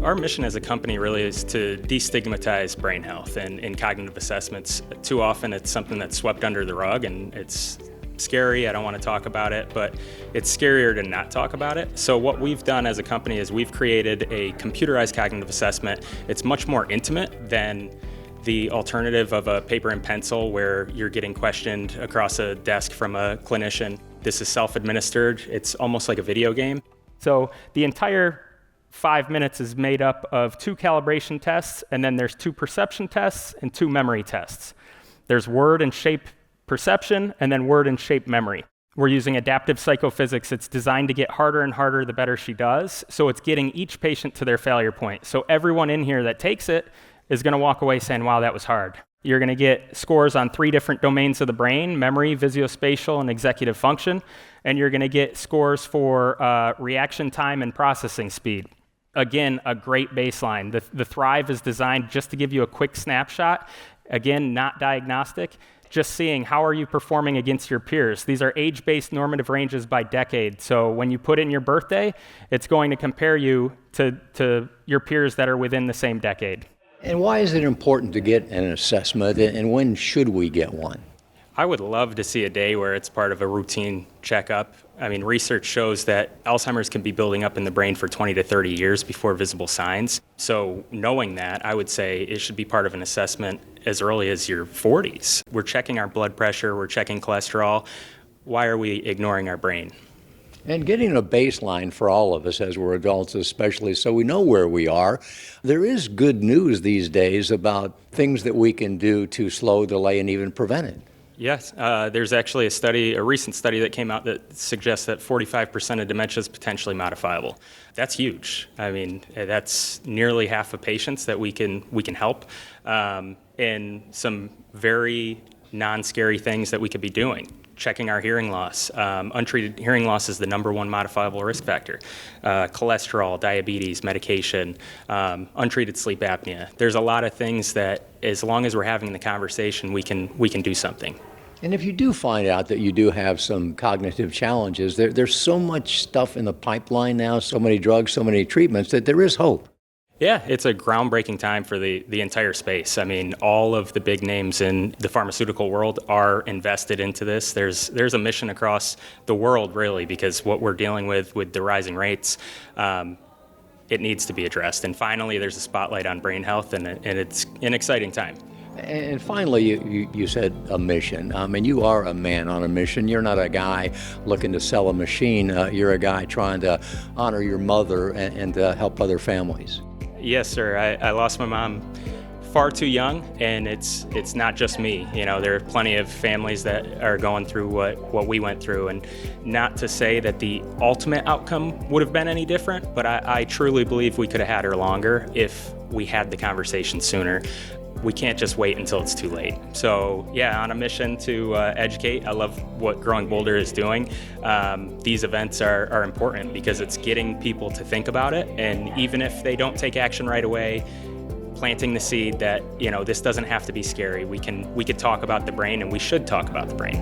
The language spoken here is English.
Our mission as a company really is to destigmatize brain health and cognitive assessments. Too often it's something that's swept under the rug and it's scary. I don't want to talk about it, but it's scarier to not talk about it. So what we've done as a company is we've created a computerized cognitive assessment. It's much more intimate than the alternative of a paper and pencil where you're getting questioned across a desk from a clinician. This is self-administered. It's almost like a video game. So the entire 5 minutes is made up of 2 calibration tests, and then there's 2 perception tests and 2 memory tests. There's word and shape perception, and then word and shape memory. We're using adaptive psychophysics. It's designed to get harder and harder the better she does, so it's getting each patient to their failure point. So everyone in here that takes it is going to walk away saying, wow, that was hard. You're going to get scores on 3 different domains of the brain: memory, visuospatial, and executive function. And you're going to get scores for reaction time and processing speed. Again, a great baseline. The Thrive is designed just to give you a quick snapshot. Again, not diagnostic, just seeing how are you performing against your peers. These are age-based normative ranges by decade. So when you put in your birthday, it's going to compare you to your peers that are within the same decade. And why is it important to get an assessment, and when should we get one? I would love to see a day where it's part of a routine checkup. I mean, research shows that Alzheimer's can be building up in the brain for 20 to 30 years before visible signs. So knowing that, I would say it should be part of an assessment as early as your 40s. We're checking our blood pressure, we're checking cholesterol. Why are we ignoring our brain? And getting a baseline for all of us as we're adults especially, so we know where we are. There is good news these days about things that we can do to slow, delay, and even prevent it. Yes, there's actually a recent study that came out that suggests that 45% of dementia is potentially modifiable. That's huge. I mean, that's nearly half of patients that we can help, and some very non-scary things that we could be doing. Checking our hearing loss. Untreated hearing loss is the #1 modifiable risk factor. Cholesterol, diabetes, medication, untreated sleep apnea. There's a lot of things that, as long as we're having the conversation, we can do something. And if you do find out that you do have some cognitive challenges, there's so much stuff in the pipeline now, so many drugs, so many treatments, that there is hope. Yeah, it's a groundbreaking time for the entire space. I mean, all of the big names in the pharmaceutical world are invested into this. There's a mission across the world, really, because what we're dealing with the rising rates, it needs to be addressed. And finally, there's a spotlight on brain health, and it's an exciting time. And finally, you said a mission. I mean, you are a man on a mission. You're not a guy looking to sell a machine. You're a guy trying to honor your mother and to help other families. Yes, sir. I lost my mom far too young, and it's not just me. You know, there are plenty of families that are going through what we went through, and not to say that the ultimate outcome would have been any different, but I truly believe we could have had her longer if we had the conversation sooner. We can't just wait until it's too late. So yeah, on a mission to educate. I love what Growing Bolder is doing. These events are important because it's getting people to think about it, and even if they don't take action right away, planting the seed that, you know, this doesn't have to be scary. We could talk about the brain, and we should talk about the brain.